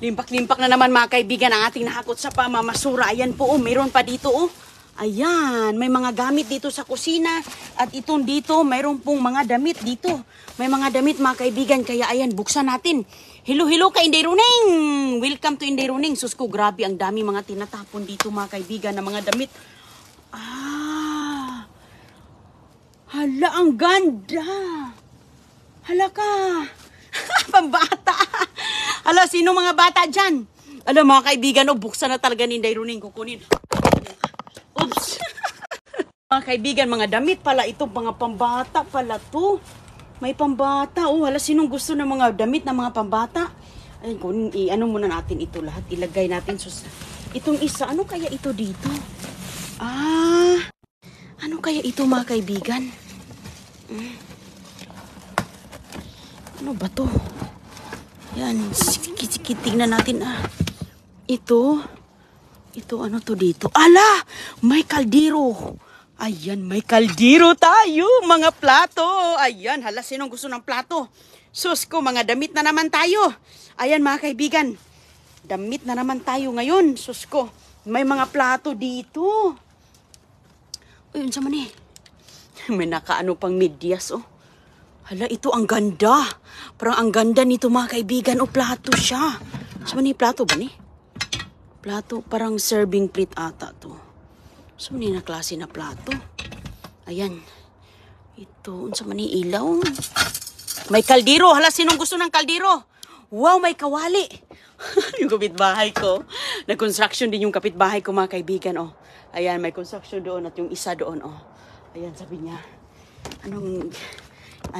Limpak-limpak na naman mga kaibigan ang ating nahakot sa pamamasura. Ayan po, oh, mayroon pa dito, oh. Ayan, may mga gamit dito sa kusina. At itong dito, mayroon pong mga damit dito. May mga damit mga kaibigan, kaya ayan, buksan natin. Hello, hello ka Inday Runeng! Welcome to Inday Runeng. Sus ko, grabe, ang dami mga tinatapon dito mga kaibigan na mga damit. Ah, hala, ang ganda. Hala ka. Pambata. Hala, sino mga bata dyan? Alam mga kaibigan, oh, buksan na talaga ni Inday Runeng. Kukunin. Oops. Mga kaibigan, mga damit pala ito. Mga pambata pala to. May pambata. Oh, hala, sinong gusto ng mga damit na mga pambata? Ayun, kung ano muna natin ito lahat. Ilagay natin. Itong isa, ano kaya ito dito? Ah, ano kaya ito mga kaibigan? Ano ba to? Yan, sikit-sikit tingnan natin. Ito ano to dito? Ala, may kaldero. Ayan, may kaldero tayo, mga plato. Ayan, hala, sinong gusto ng plato? Sus ko, mga damit na naman tayo. Ayan, mga kaibigan, damit na naman tayo ngayon. Sus ko, may mga plato dito. Ayun, sa mani. May nakaano pang medyas, oh. Hala, ito ang ganda. Parang ang ganda nito mga kaibigan. O, plato siya. Sa mani, plato ba ni? Plato, parang serving plate ata to. Sa mani na klase na plato. Ayan. Ito, sa mani ilaw. May kaldero. Hala, sinong gusto ng kaldero? Wow, may kawali. Yung kapitbahay ko. Nag-construction din yung kapitbahay ko mga kaibigan, oh. Ayan, may construction doon at yung isa doon, oh. Ayan, sabi niya. Ang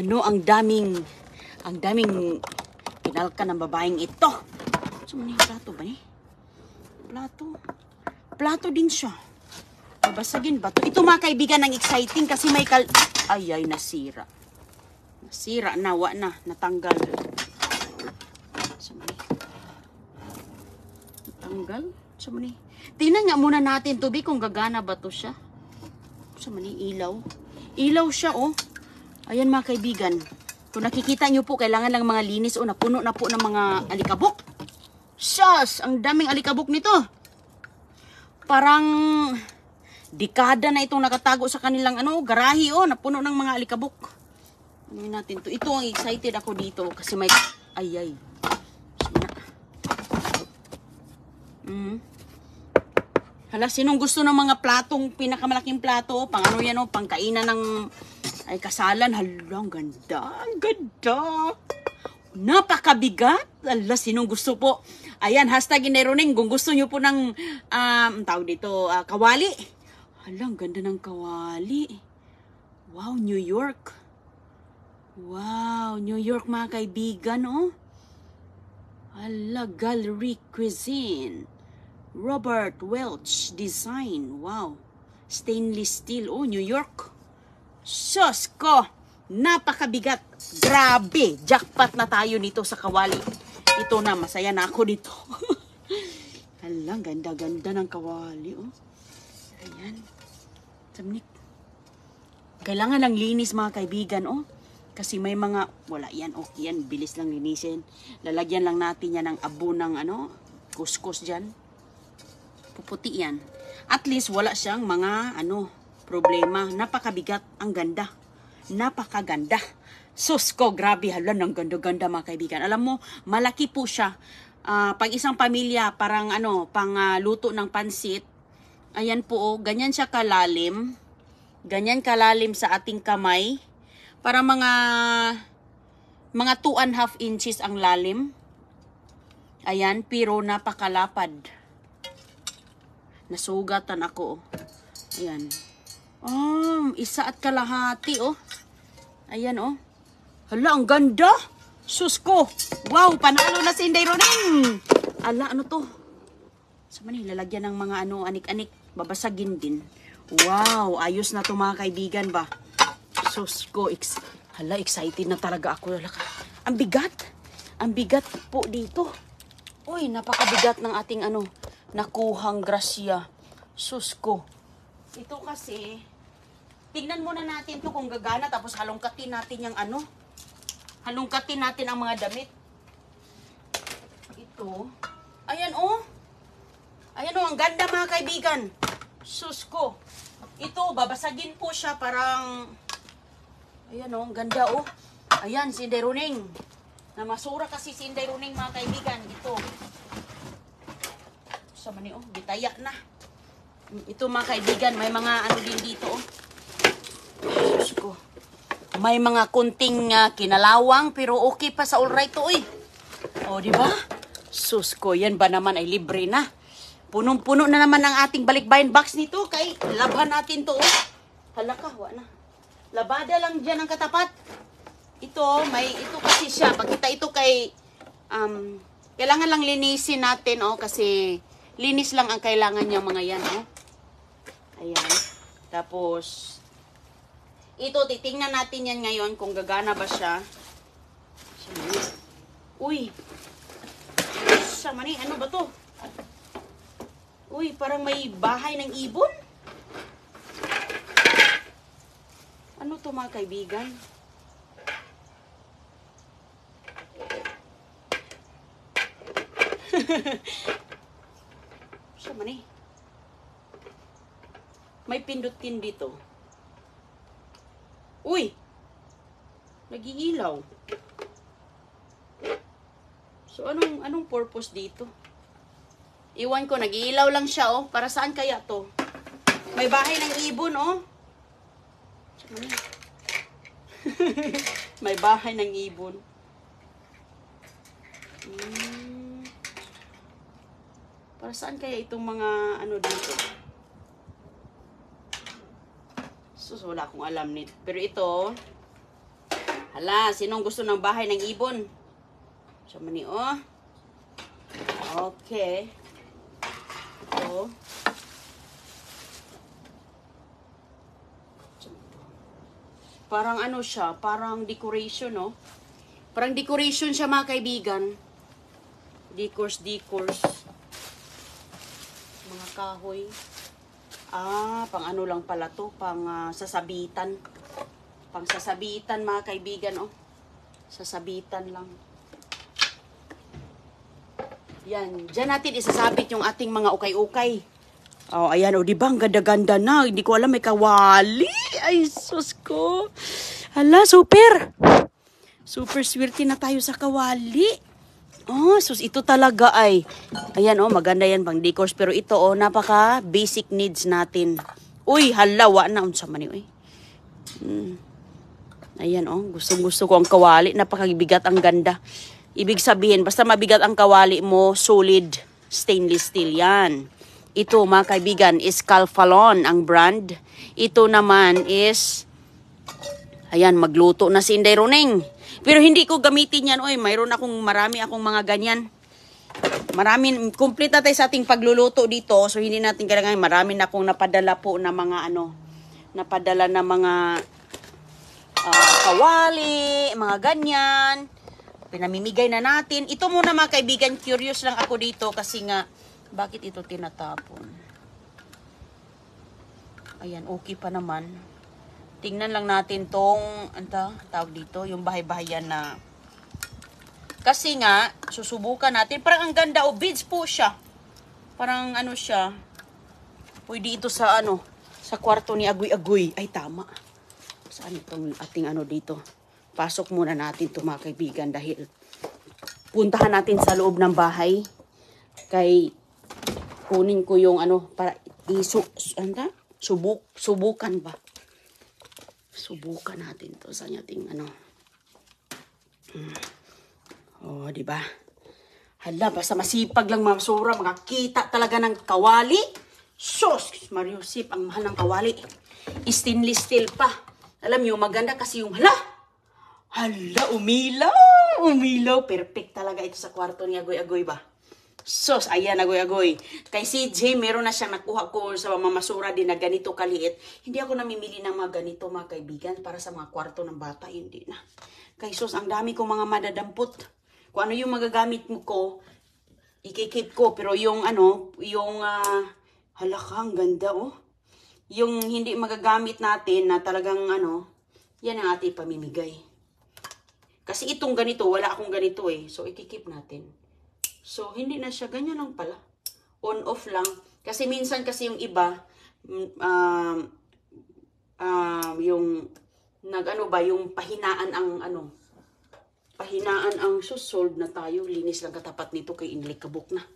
daming pinalka ng babaeng ito. So, ano yung plato ba eh? Plato din siya. Babasagin ba ito? Ito mga kaibigan ang exciting kasi may ay, nasira. Nasira, nawa na, natanggal. So, natanggal? So, tingnan nga muna natin, Tubi, kung gagana ba to siya. So, ilaw. Ilaw siya, oh. Ayan mga kaibigan, kung nakikita nyo po, kailangan lang mga linis o napuno na po ng mga alikabok. Shush! Ang daming alikabok nito. Parang dekada na itong nakatago sa kanilang garahe, oh, napuno ng mga alikabok. Ano natin to? Ito ang excited ako dito kasi may ayay. Hala, sinong gusto ng mga platong pinakamalaking plato? Pang ano yan, oh, pang kainan ng ay kasalan. Hala, ang ganda. Ang ganda. Napakabigat. Hala, sinong gusto po? Ayan, hashtag Inday Runeng. Kung gusto nyo po ng, tawag dito, kawali. Hala, ang ganda ng kawali. Wow, New York. Wow, New York mga kaibigan, oh. Hala, Gallery Cuisine. Robert Welch Design. Wow. Stainless steel. Oh, New York. Sus ko. Napakabigat. Grabe. Jackpot na tayo nito sa kawali. Ito na. Masaya na ako dito. Hala, ganda-ganda ng kawali. Oh. Ayan. Samnik. Kailangan lang linis mga kaibigan. Oh. Kasi may mga, wala yan. Okay yan. Bilis lang linisin. Lalagyan lang natin yan ng abo ng kuskus dyan. Puputi yan. At least wala siyang mga problema. Napakabigat. Ang ganda. Napakaganda. Sus ko, grabe. Hala, ng ganda-ganda mga kaibigan. Alam mo, malaki po siya. Pag isang pamilya, parang pang luto ng pansit. Ayan po, oh, ganyan siya kalalim. Ganyan kalalim sa ating kamay. Para mga 2.5 inches ang lalim. Ayan, pero napakalapad. Nasugatan ako, oh. Ayan. Oh, 1.5 oh. Ayan, oh. Hala, ang ganda. Sus ko. Wow, panalo na si Inday Runeng. Ala, ano to? Sa Manila, lalagyan ng mga anik-anik. Babasagin din. Wow, ayos na to mga kaibigan ba? Sus ko. Hala, excited na talaga ako. Ang bigat. Ang bigat po dito. Uy, napakabigat ng ating nakuhang grasya. Sus ko. Ito kasi, tignan muna natin to kung gagana, tapos halongkatin natin yung halongkatin natin ang mga damit. Ito. dito. Ayan oh. Ayan oh, ang ganda mga kaibigan. Sus ko. Ito, babasagin po siya parang... Ayan oh, ang ganda oh. Ayan, si Inday Runing. Namasura kasi si Inday Runing mga kaibigan. Ito. Sa mani oh, bitaya na. Ito mga kaibigan, may mga ano din dito oh. Sus ko. May mga kunting kinalawang pero okay pa sa alright to eh. Oh, di ba? Sus ko, yan ba naman ay libre na. Punong-puno na naman ang ating balikbayan box nito. Kay labhan natin to. Oh. Halaka, na. Labada lang dyan ang katapat. Ito, ito kasi siya. Pagkita ito kay, kailangan lang linisin natin, oh. Kasi, linis lang ang kailangan niya mga yan, oh. Ayan. Tapos, ito, titingnan natin yan ngayon kung gagana ba siya. Uy. Sa mani, ano ba to? Uy, parang may bahay ng ibon. Ano to mga kaibigan? Siya man eh. May pindutin dito. Uy! Nag-iilaw. So, anong purpose dito? Iwan ko, nag-iilaw lang siya, oh. Para saan kaya to? May bahay ng ibon, oh. May bahay ng ibon. Para saan kaya itong mga ano dito? Sus, wala akong alam nito. Pero ito, hala, sinong gusto ng bahay ng ibon? Siya man ni, oh. Okay. Ito. Parang ano siya, parang decoration, no? Parang decoration siya mga kaibigan. Decors. Mga kahoy. Pang ano lang pala to, pang sasabitan. Pang sasabitan mga kaibigan, oh. Sasabitan lang. Yan, dyan natin isasabit yung ating mga ukay-ukay. Oh, ayan, oh, di ba? Ang ganda-ganda na. Hindi ko alam, may kawali. Ay, sus ko. Hala, super. Super swerte na tayo sa kawali. Oh, sus, ito talaga ay. Ayan, oh, maganda yan pang decors. Pero ito, oh, napaka basic needs natin. Uy, hala, wa na. Unsa man uy. Ayan, oh, gusto ko ang kawali. Napakabigat, ang ganda. Ibig sabihin, basta mabigat ang kawali mo, solid stainless steel yan. Ito, mga kaibigan, is Calphalon ang brand. Ito naman is, ayan, magluto na si Inday Runing. Pero hindi ko gamitin yan. Oy, marami akong mga ganyan. Complete na tayo sa ating pagluluto dito. So, hindi natin kailangan, marami na akong napadala po na mga napadala na mga kawali, mga ganyan. Pinamimigay na natin. Ito muna mga kaibigan, curious lang ako dito kasi nga, bakit ito tinatapon? Ayan, okay pa naman. Tingnan lang natin tong, tawag dito, yung bahay-bahayan na. Kasi nga, susubukan natin. Parang ang ganda, beads po siya. Parang ano siya. Pwede ito sa sa kwarto ni Agoy-Agoy. Ay, tama. Saan itong ating dito? Pasok muna natin ito mga kaibigan dahil puntahan natin sa loob ng bahay. Kay kunin ko yung para subukan ba? Subukan natin to sa ating Oh, di ba? Hala, basta masipag lang masura, makakita talaga ng kawali. Sus, Mariusip, ang mahal ng kawali. Stainless steel pa. Alam niyo, maganda kasi yung hala, umilaw. Perfect talaga ito sa kwarto ni Agoy-Agoy ba? Sus, ayan, Agoy-Agoy. Kay CJ, meron na siyang nakuha ko sa mamasura din na ganito kaliit. Hindi ako namimili ng mga ganito, mga kaibigan, para sa mga kwarto ng bata. Hindi na. Kay sus, ang dami ko mga madadampot. Kung ano yung magagamit ko, ikikip ko. Pero yung halaka, ang ganda, oh. Yung hindi magagamit natin na talagang yan ang ating pamimigay. Kasi itong ganito, wala akong ganito eh. So, ikikip natin. So, hindi na siya. Ganyan lang pala. On-off lang. Kasi minsan kasi yung iba, yung, yung pahinaan ang, pahinaan ang solve na tayo. Linis lang katapat nito kay inlikabok na.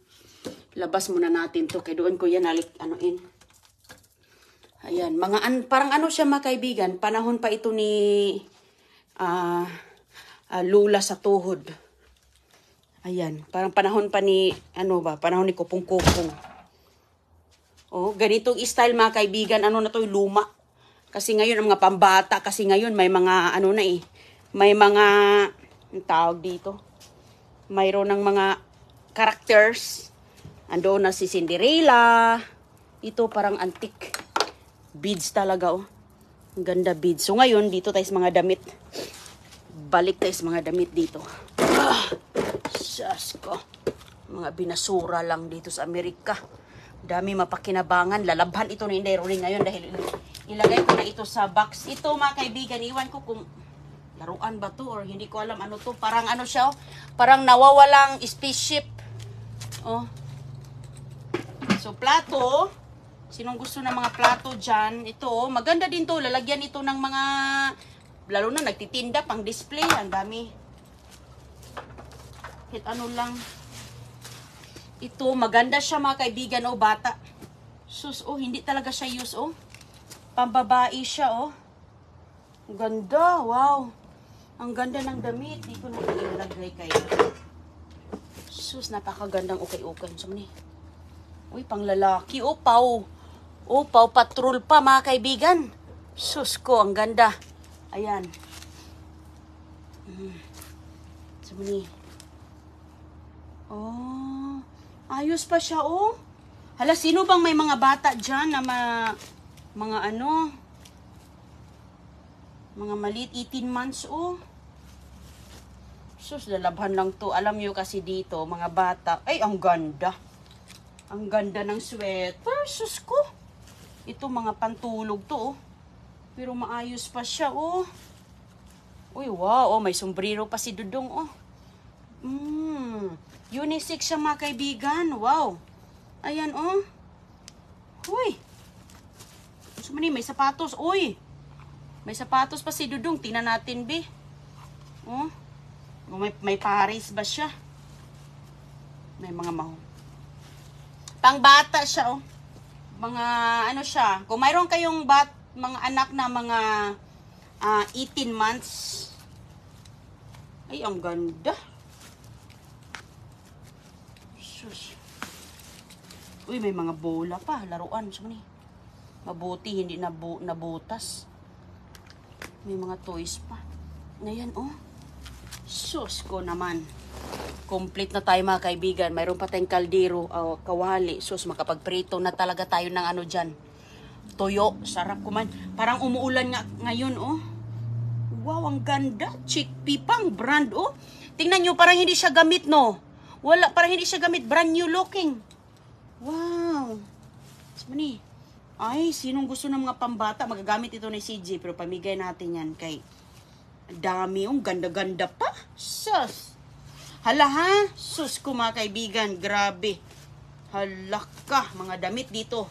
Labas muna natin to. Kaya doon ko yan, Ayan, parang siya mga kaibigan, panahon pa ito ni Lula sa tuhod. Ayan, parang panahon pa ni, panahon ni Kupong-Kupong. Oh, ganitong style mga kaibigan, na to, luma. Kasi ngayon, ang mga pambata, kasi ngayon may mga, may mga, ang tawag dito, mayroon ng mga characters. Ando na si Cinderella. Ito parang antique. Beads talaga, oh. Ang ganda beads. So ngayon, dito tayo sa mga damit. Balik tayo sa mga damit dito. Sas ko. Mga binasura lang dito sa Amerika. Dami mapakinabangan. Lalabhan ito ni Inday Roning ngayon dahil ilagay ko na ito sa box. Ito mga kaibigan, iwan ko kung laruan ba to or hindi ko alam ano to. Parang siya, oh. Parang nawawalang spaceship. Oh. So, plato. Sinong gusto ng mga plato dyan? Ito, oh. Maganda din to. Lalagyan ito ng mga, lalo na nagtitinda, pang display. Ang dami. Kahit lang. Ito, maganda siya mga kaibigan, oh, bata. Sus, oh, hindi talaga siya use, oh. Pambabae siya, oh. Ang ganda, wow. Ang ganda ng damit. Dito na ilagay kayo. Sus, napakagandang ukay-ukay. So, mani. Uy, pang lalaki, oh, pau. Oh, pau patrol pa mga kaibigan. Sus ko, ang ganda. Ayan. So, mani. Oh, ayos pa siya, oh. Hala, sino bang may mga bata dyan na mga maliit, 18 months, oh. Sus, lalabhan lang to. Alam nyo kasi dito, mga bata, ay, ang ganda. Ang ganda ng sweater. Sus ko. Ito, mga pantulog to, oh. Pero maayos pa siya, oh. Uy, wow, oh, may sombrero pa si Dudong, oh. Unisex siya mga kaibigan. Wow. Ayan, oh. Uy. So, may sapatos. Uy. May sapatos pa si Dudong. Tingnan natin, be. Oh. May Paris ba siya? May mga pang bata siya, oh. Mga, siya. Kung mayroon kayong mga anak na mga 18 months. Ay, ang ganda. Uy, may mga bola pa. Laruan. So, mabuti, hindi nabutas. May mga toys pa. Ngayon, oh. Sus ko naman. Complete na tayo mga kaibigan. Mayroon pa tayong kaldero, kawali. Sus, makapagprito na talaga tayo ng dyan. Toyo. Sarap kumain. Parang umuulan nga ngayon, oh. Wow, ang ganda. Chickpea pang brand, oh. Tingnan nyo, parang hindi siya gamit, no? Wala, parang hindi siya gamit. Brand new looking. Wow. Mani. Ay, sinong gusto ng mga pambata? Magagamit ito ni CJ, pero pamigay natin yan kay dami. Ang ganda-ganda pa. Sus. Hala ha? Sus ko mga kaibigan. Grabe. Hala ka. Mga damit dito.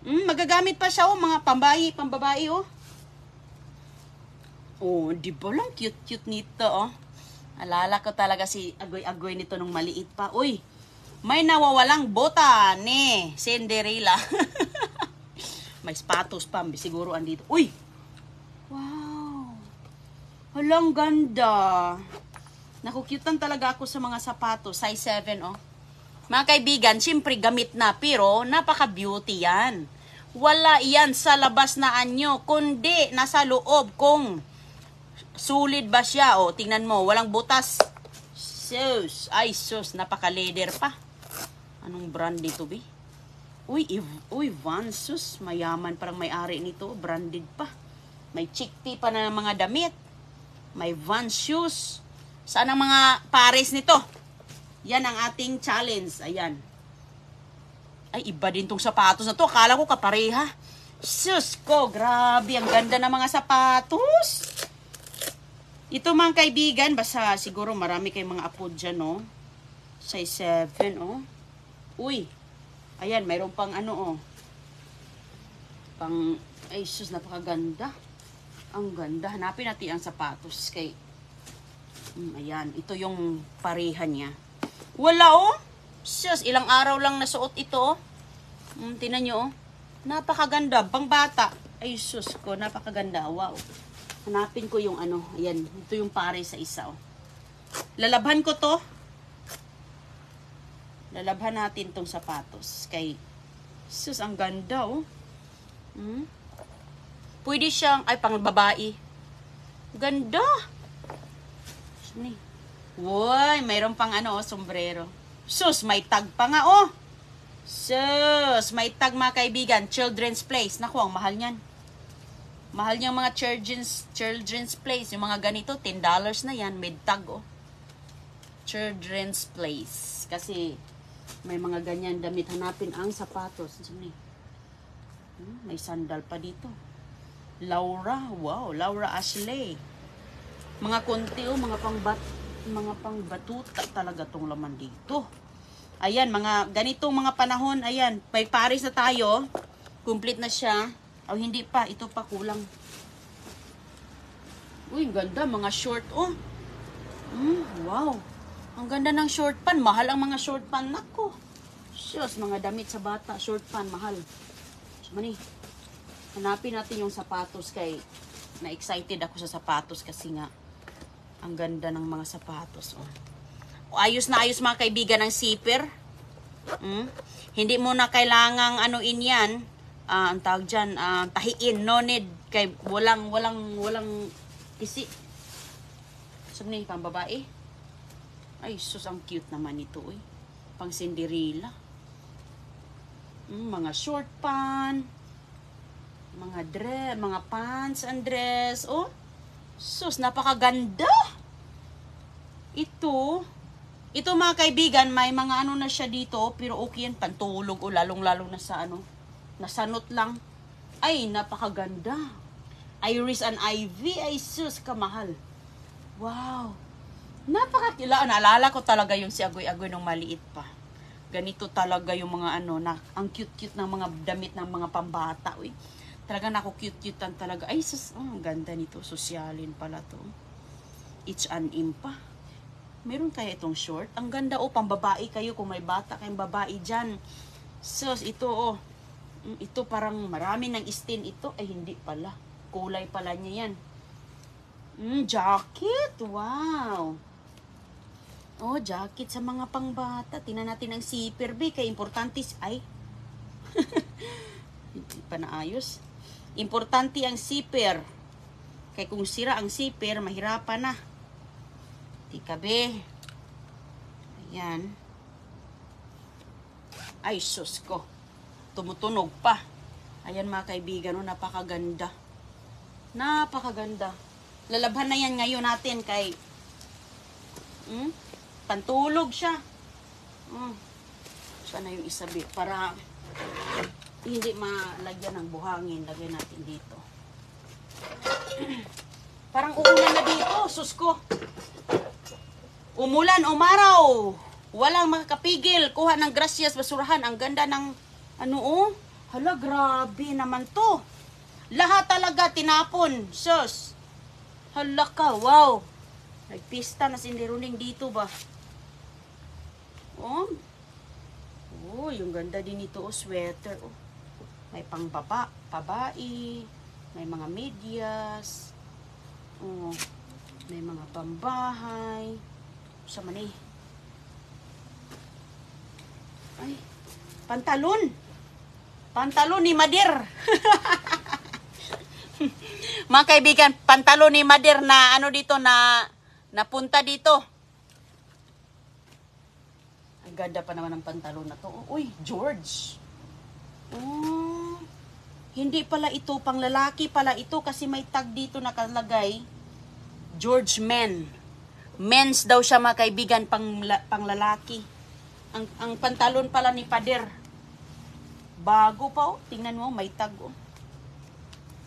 Magagamit pa siya, oh. Mga pambabae, oh. Oh, di ba lang cute-cute nito, oh. Alala ko talaga si agoy-agoy nito nung maliit pa. Uy. May nawawalang bota ni Cinderella. May sapatos pa. Siguro andito. Uy! Wow! Halang ganda. Nakukyutan talaga ako sa mga sapatos. Size 7, oh. Mga kaibigan, siyempre gamit na. Pero napaka-beauty yan. Wala yan sa labas na anyo. Kundi nasa loob kung sulit ba siya. Oh, tingnan mo. Walang butas. Sus. Ay, sus. Napaka-leather pa. Anong brand dito, be? Uy, Vans, sus. Mayaman parang may-ari nito. Branded pa. May chickpea pa na mga damit. May Vans shoes. Saan ang mga pares nito? Yan ang ating challenge. Ayan. Ay, iba din tong sapatos na to. Akala ko kapareha. Sus ko, grabe. Ang ganda ng mga sapatos. Ito mga kaibigan, basta siguro marami kayong mga apo dyan, no? Size 7, oh. Uy. Ayan, mayroon pang ano, oh. Pang, ay sus, napakaganda. Ang ganda. Hanapin natin ang sapatos kay, ayan, ito yung pareha niya. Wala, oh. Sus, ilang araw lang nasuot ito, oh. Tingnan nyo, oh. Napakaganda. Pang bata. Ay sus ko, napakaganda. Wow. Hanapin ko yung ano, ayan, ito yung pare sa isa, oh. Lalabhan ko to. Lalabhan natin tong sapatos. Kay, sus, ang ganda, oh. Pwede siyang, ay, pang babae. Ganda. Woy, mayroon pang ano, oh, sombrero. Sus, may tag pa nga, oh. Sus, may tag mga kaibigan. Children's Place. Naku, ang mahal niyan. Mahal niyang mga children's place. Yung mga ganito, $10 na yan. May tag, oh. Children's Place. Kasi, may mga ganyan damit. Hanapin ang sapatos. May sandal pa dito. Laura. Wow, Laura Ashley. Mga konti, oh. Mga pangbatuta talaga tong laman dito. Ayan, mga ganitong mga panahon. Ayan, may Paris na tayo. Complete na siya. O, hindi pa. Ito pa kulang. Uy, ganda. Mga short, oh. Wow. Ang ganda ng short pan. Mahal ang mga short pan. Nako. Shucks, mga damit sa bata. Short pan, mahal. Mani, hanapin natin yung sapatos kay na-excited ako sa sapatos kasi nga ang ganda ng mga sapatos. Oh. Ayos na ayos mga kaibigan ng zipper. Hindi mo na kailangang anuin yan. Ang tawag dyan, tahiin. No need. Kay walang kisi. Sabi niya, pang babae. Ay, sus, ang cute naman ito. Eh. Pang Cinderella. Mga short pan. Mga dress, mga pants and dress. Oh, sus, napakaganda. Ito mga kaibigan, may mga ano na siya dito, pero okay yan, pantulog o lalong-lalo na sa ano, nasanot lang. Ay, napakaganda. Iris and Ivy, ay sus, kamahal. Wow. Napakatila. Naalala ko talaga yung si Agoy-Agoy nung maliit pa. Ganito talaga yung mga ano, ang cute-cute ng mga damit ng mga pambata. Uy. Talaga na ako cute-cutean talaga. Ay, sus, ang ganda nito. Sosyalin pala to. H&M pa. Meron kaya itong short? Ang ganda, oh, pambabae kayo kung may bata kayong babae dyan. Sus, ito, oh. Ito parang marami ng stain ito. Ay, hindi pala. Kulay pala niya yan. Jacket. Wow. Oh, jacket sa mga pangbata. Tingnan natin ang zipper, be. Kaya importante, ay. Hindi pa naayos. Importante ang zipper. Kaya kung sira ang zipper, mahirapan na. Tika, be. Ayan. Ay, sus ko. Tumutunog pa. Ayan mga kaibigan, oh, napakaganda. Napakaganda. Lalabhan na yan ngayon natin kay pantulog siya. Sana yung isabi para hindi malagyan ng buhangin. Lagyan natin dito. Parang uulan na dito. Sus ko. Umulan, umaraw. Walang makakapigil. Kuha ng grasyas, basurahan. Ang ganda ng ano, oh. Hala, grabe naman to. Lahat talaga tinapon. Sus. Hala ka, wow. Nagpista na sindiruning dito ba? Oh. Oh, yung ganda din ito, oh, sweater. Oh. May pang babae. May mga medyas. Oh. May mga pambahay. Sa mani. Ay, pantalon. Pantalon ni Madir. Mga kaibigan, pantalon ni Madir na ano dito na napunta dito. Ang ganda pa naman ng pantalon na to. Uy, George. Oh, hindi pala ito pang lalaki pala ito kasi may tag dito nakalagay. George Men. Men's daw siya mga kaibigan pang lalaki. Ang pantalon pala ni Pader. Bago pa, oh. Tingnan mo, may tag, oh.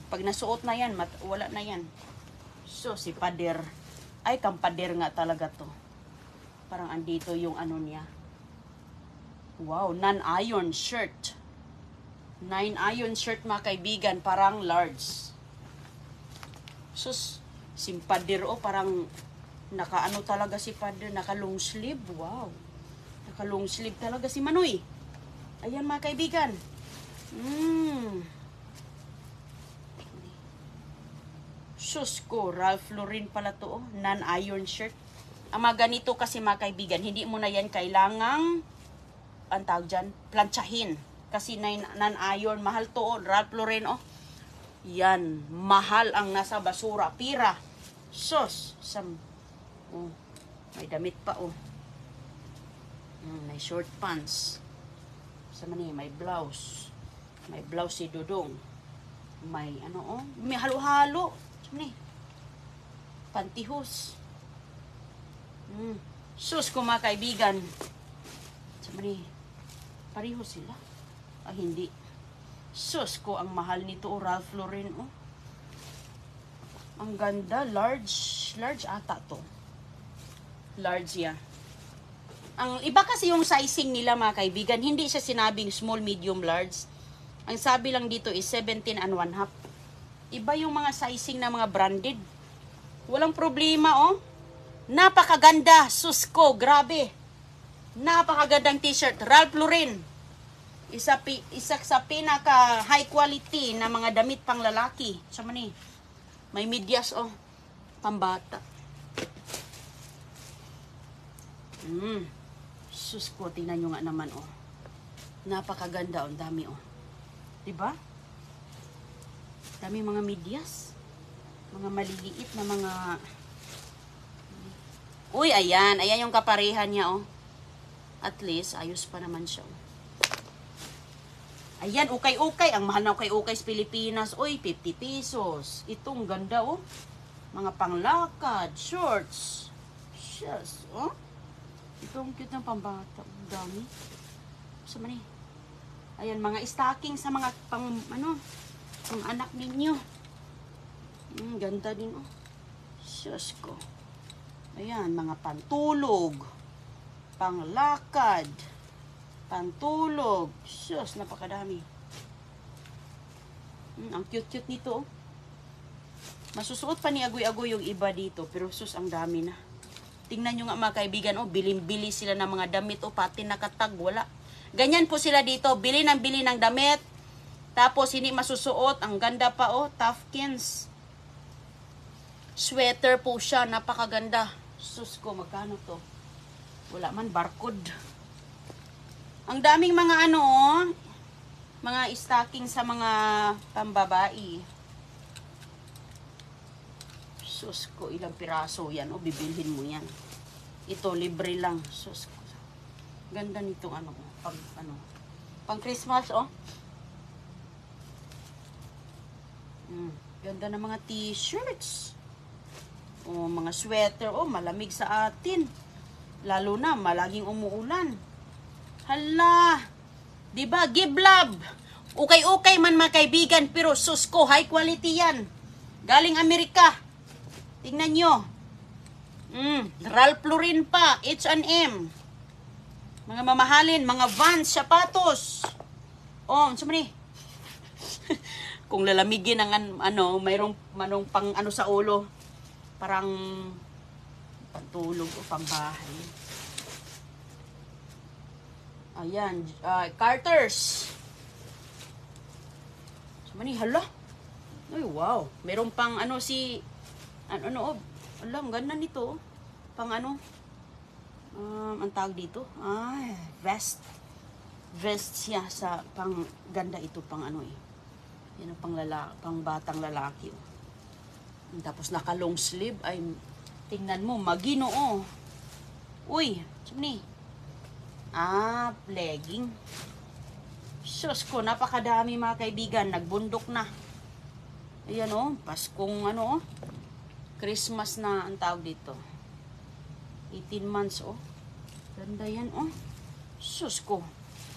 Pag nasuot na yan, wala na yan. So, si Pader. Ay, kang Pader nga talaga to. Parang andito yung ano niya. Wow, non-iron shirt. 9-iron shirt mga kaibigan, parang large. Sus, simpadir o parang naka-ano talaga si pader, naka-long sleeve. Wow. Naka-long sleeve talaga si Manoy. Ayan mga kaibigan. Sus ko, Ralph Lauren pala to, oh. Non-iron shirt. Ang mga ganito kasi mga kaibigan, hindi mo na yan kailangang, ang tawag dyan, planchahin. Kasi non-iron, mahal to, oh. Ralph Lauren, oh. Yan, mahal ang nasa basura. Pira. Sus, oh, may damit pa, oh. May short pants. Sama ni, may blouse. May blouse si Dudong. May ano, oh. May halo-halo. Sama ni. Pantihos. Sus ko mga kaibigan. Sama ni. Pareho sila. Ah, hindi. Sus ko, ang mahal nito, oh, Ralph Lauren, oh. Ang ganda, large ata to. Large yan. Ang iba kasi yung sizing nila mga kaibigan, hindi siya sinabing small, medium, large. Ang sabi lang dito is 17 and 1/2. Iba yung mga sizing na mga branded. Walang problema, oh. Napakaganda, sus ko, grabe. Napakagandang t-shirt, Ralph Lauren. Isa sa pinaka high quality na mga damit pang lalaki. Sama ni. May medyas, oh. Pambata. Sus ko, tingnan nyo nga naman, oh. Napakaganda, oh. Dami, oh. Diba? Dami mga medyas. Mga maliliit na mga... Uy, ayan. Ayan yung kaparehan niya, oh. At least, ayos pa naman siya, oh. Ayan, ukay-ukay. Ang mahal na ukay-ukay sa Pilipinas. Uy, 50 pesos. Itong ganda, oh. Mga panglakad, shorts. Yes, oh. Itong cute ng pambata. Dami. Sa mani. Ayan, mga stocking sa mga pang anak ninyo. Ganda din, oh. Yes, ko. Ayan, mga pantulog. Panglakad. Pantulog. Sus, napakadami. Ang cute-cute nito, oh. Masusuot pa ni agoy-agoy yung iba dito. Pero sus, ang dami na. Tingnan nyo nga mga kaibigan, oh. Biling-bili sila ng mga damit, oh. Pati nakatag, wala. Ganyan po sila dito. Bili ng damit. Tapos, hindi masusuot. Ang ganda pa, oh. Tufkins. Sweater po siya. Napakaganda. Sus ko, magkano to? Wala man, barcode. Ang daming mga ano, mga stocking sa mga pambabae. Sus ko, ilang piraso yan, o bibilhin mo yan. Ito, libre lang. Sus ko. Ganda nitong ano, pang Christmas, oh. Ganda ng mga t-shirts. O, mga sweater, oh, malamig sa atin. Lalo na, malaging umuulan. Hala, diba, give love. Ukay-ukay man mga kaibigan, pero sus ko, high quality yan. Galing Amerika. Tingnan nyo. Ralph Lauren pa, H&M. Mga mamahalin, mga Vans, sapatos. Oh, saan ni? Kung lalamigin ang ano, mayroong manong pang ano sa ulo. Parang pantulog o pambahay. Ayan, Carters. Sumani, hala. Ay, wow. Meron pang ano si, ano, alam, ganda nito. Pang ano, ang tawag dito. Ay, vest. Vest siya sa, pang ganda ito, pang ano eh. Yan ang pang batang lalaki. Oh. Tapos naka long sleeve, ay, tingnan mo, magino, oh. Uy, sumani. Legging. Sus ko, napakadami mga kaibigan. Nagbundok na. Ayan, oh. Paskong ano, oh. Christmas na ang tawag dito. 18 months, oh. Ganda yan, oh. Sus ko.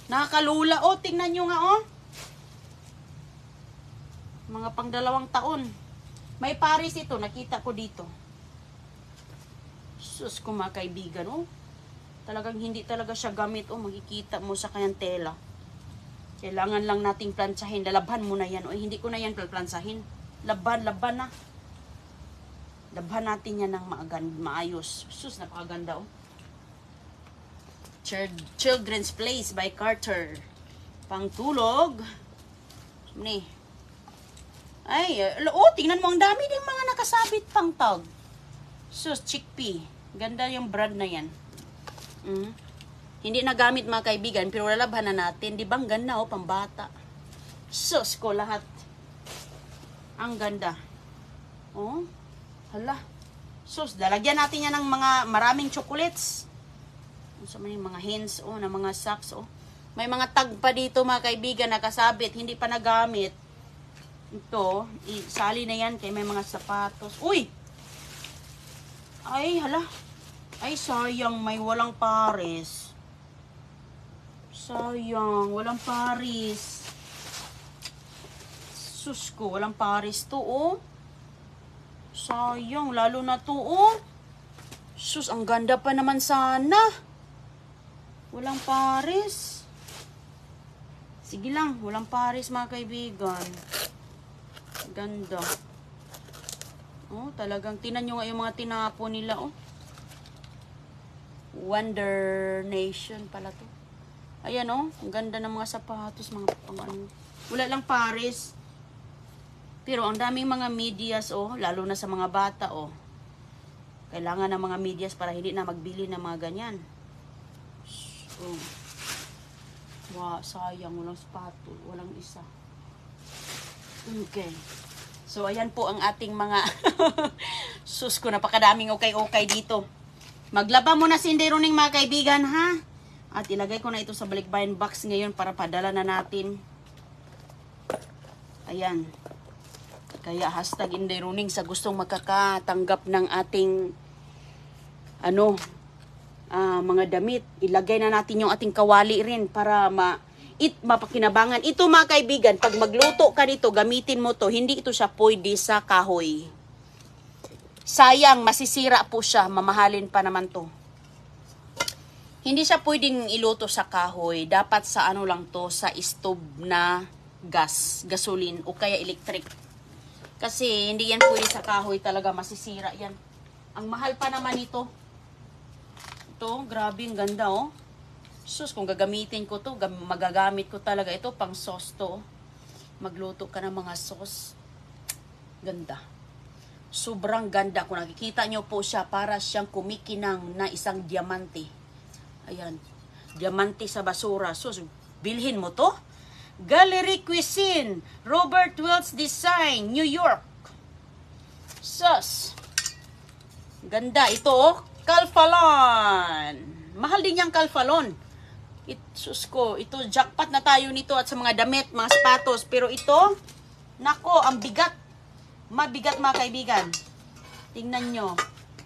Nakakalula, oh. Tingnan nyo nga, oh. Mga pang 2 taon. May Paris ito. Nakita ko dito. Sus ko mga kaibigan, oh. Talagang hindi talaga siya gamit. Oh, makikita mo sa kanyang tela. Kailangan lang nating plansahin. Lalabhan mo na yan. O, hindi ko na yan plansahin. Laban na. Labhan natin yan ng maayos. Sus, napakaganda, oh. Children's Place by Carter. Pangtulog. Ni. Ay, oh, tingnan mo, ang dami din mga nakasabit pang tag. Sus, chickpea. Ganda yung brand na yan. Hindi nagamit mga kaibigan, pero lalabhan na natin. Di ba ang ganda, oh, pambata. Sus ko, lahat. Ang ganda. Oh, hala. Sus, lalagyan natin yan ng mga maraming chocolates. So, may mga hints, oh, na mga socks, oh. May mga tag pa dito mga kaibigan nakasabit, hindi pa nagamit. Ito, isali na yan kay may mga sapatos. Uy! Ay, hala. Ay, sayang, may walang pares. Sayang, walang pares. Sus ko, walang pares to, oh. Sayang, lalo na to, oh. Sus, ang ganda pa naman sana. Walang pares. Sige lang, walang pares mga kaibigan. Ganda. Oh, talagang tinan nyo nga yung mga tinapo nila, oh. Wonder Nation pala to. Ayan, oh. Ang ganda ng mga sapatos, mga pang-ano. Wala lang pares. Pero ang daming mga medyas, oh. Lalo na sa mga bata, oh. Kailangan ng mga medyas para hindi na magbili ng mga ganyan. Oh. Wow, sayang. Walang sapato. Walang isa. Okay. So, ayan po ang ating mga sus ko, napakadaming okay dito. Maglaba muna si Inday Roning mga kaibigan, ha? At ilagay ko na ito sa balikbayan box ngayon para padala na natin. Ayan. Kaya hashtag Inday Roning sa gustong makakatanggap ng ating mga damit. Ilagay na natin yung ating kawali rin para mapakinabangan. Ito mga kaibigan, pag magluto ka nito, gamitin mo to. Hindi ito siya pwede sa kahoy. Sayang, masisira po siya. Mamahalin pa naman to. Hindi siya pwedeng iluto sa kahoy. Dapat sa ano lang to, sa stove na gasoline o kaya electric. Kasi hindi yan pwede sa kahoy talaga. Masisira yan. Ang mahal pa naman ito. Ito, grabe, ang ganda, oh. Sus, kung gagamitin ko to, magagamit ko talaga ito, pang sauce to. Magluto ka ng mga sauce. Ganda. Sobrang ganda. Kung nakikita nyo po siya, para siyang kumikinang na isang diamante. Ayan. Diamante sa basura. Sus, bilhin mo to. Gallery Cuisine. Robert Wells Design, New York. Sus. Ganda. Ito, oh. Calphalon. Mahal din yung Calphalon. Sus ko, ito jackpot na tayo nito at sa mga damit, mga sapatos. Pero ito, nako, ang bigat. Mabigat mga kaibigan. Tingnan nyo.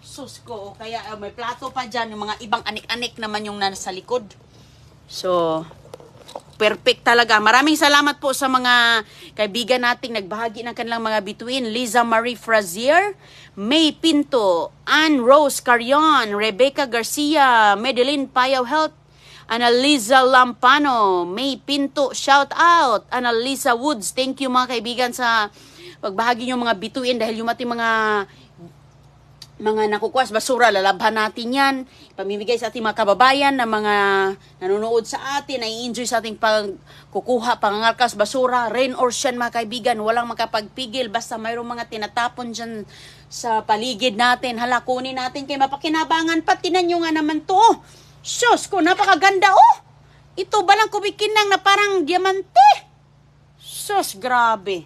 Sus ko, kaya may plato pa dyan. Yung mga ibang anik-anik naman yung nasa likod. So, perfect talaga. Maraming salamat po sa mga kaibigan nating nagbahagi ng kanilang mga bituin. Liza Marie Frazier, May Pinto, Ann Rose Carion, Rebecca Garcia, Madeline Payaw Health, Annalisa Lampano, May Pinto, shout out. Annalisa Woods, thank you mga kaibigan sa pagbahagi nyo mga bituin dahil yung ating mga nakukuha sa basura, lalabhan natin yan. Pamimigay sa ating mga kababayan na mga nanonood sa atin, nai-enjoy sa ating pagkukuha, pangangalkas basura, rain or shine mga kaibigan, walang makapagpigil basta mayroong mga tinatapon dyan sa paligid natin. Hala, kunin natin kay mapakinabangan pa. Tinan nyo nga naman to. Sus ko, napakaganda, oh! Ito balang kumikinang na parang diamante. Sus, grabe.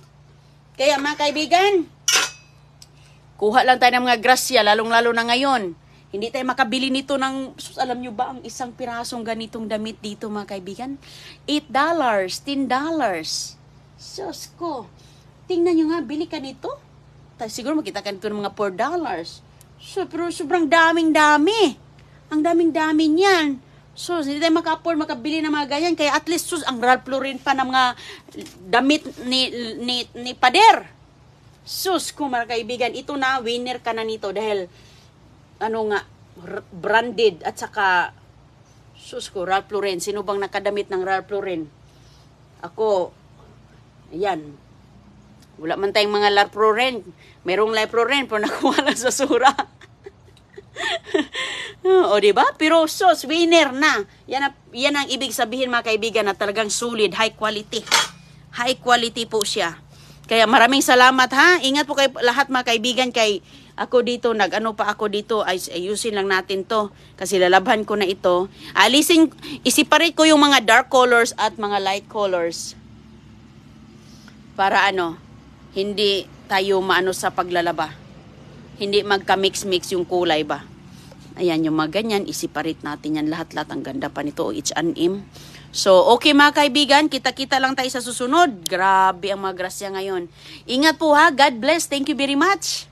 Kaya mga kaibigan, kuha lang tayo ng mga grasya, lalong-lalo na ngayon. Hindi tayo makabili nito ng, sus, alam nyo ba, ang isang pirasong ganitong damit dito mga kaibigan? $8, $10. Sus ko, tingnan nyo nga, bili ka nito. Siguro makita ka nito ng mga $4. So, pero sobrang daming-dami. Ang daming-dami niyan. So, hindi tayo maka-afford, makabili ng mga ganyan. Kaya at least, sus, ang Ralph Lauren pa ng mga damit ni Pader. Sus, kung mga kaibigan, ito na, winner ka na nito. Dahil, branded at saka Sus ko, Ralph Lauren. Sino bang nakadamit ng Ralph Lauren? Ako, ayan. Wala man tayong mga Ralph Lauren. Merong Ralph Lauren, pero nakuha lang sa sura. O, diba? Pero sus, winner na. Yan ang ibig sabihin mga kaibigan na talagang solid, high quality. High quality po siya. Kaya maraming salamat ha. Ingat po kayo lahat mga kaibigan kay ako dito, pa ako dito, ayusin lang natin to. Kasi lalabhan ko na ito. Isiparate ko yung mga dark colors at mga light colors. Para hindi tayo maano sa paglalaba. Hindi magka-mix-mix yung kulay ba. Ayan, yung mga ganyan, isiparate natin yan. Lahat-lahat ang ganda pa nito, H&M. So, okay mga kaibigan, kita-kita lang tayo sa susunod. Grabe ang mga grasya ngayon. Ingat po ha, God bless, thank you very much.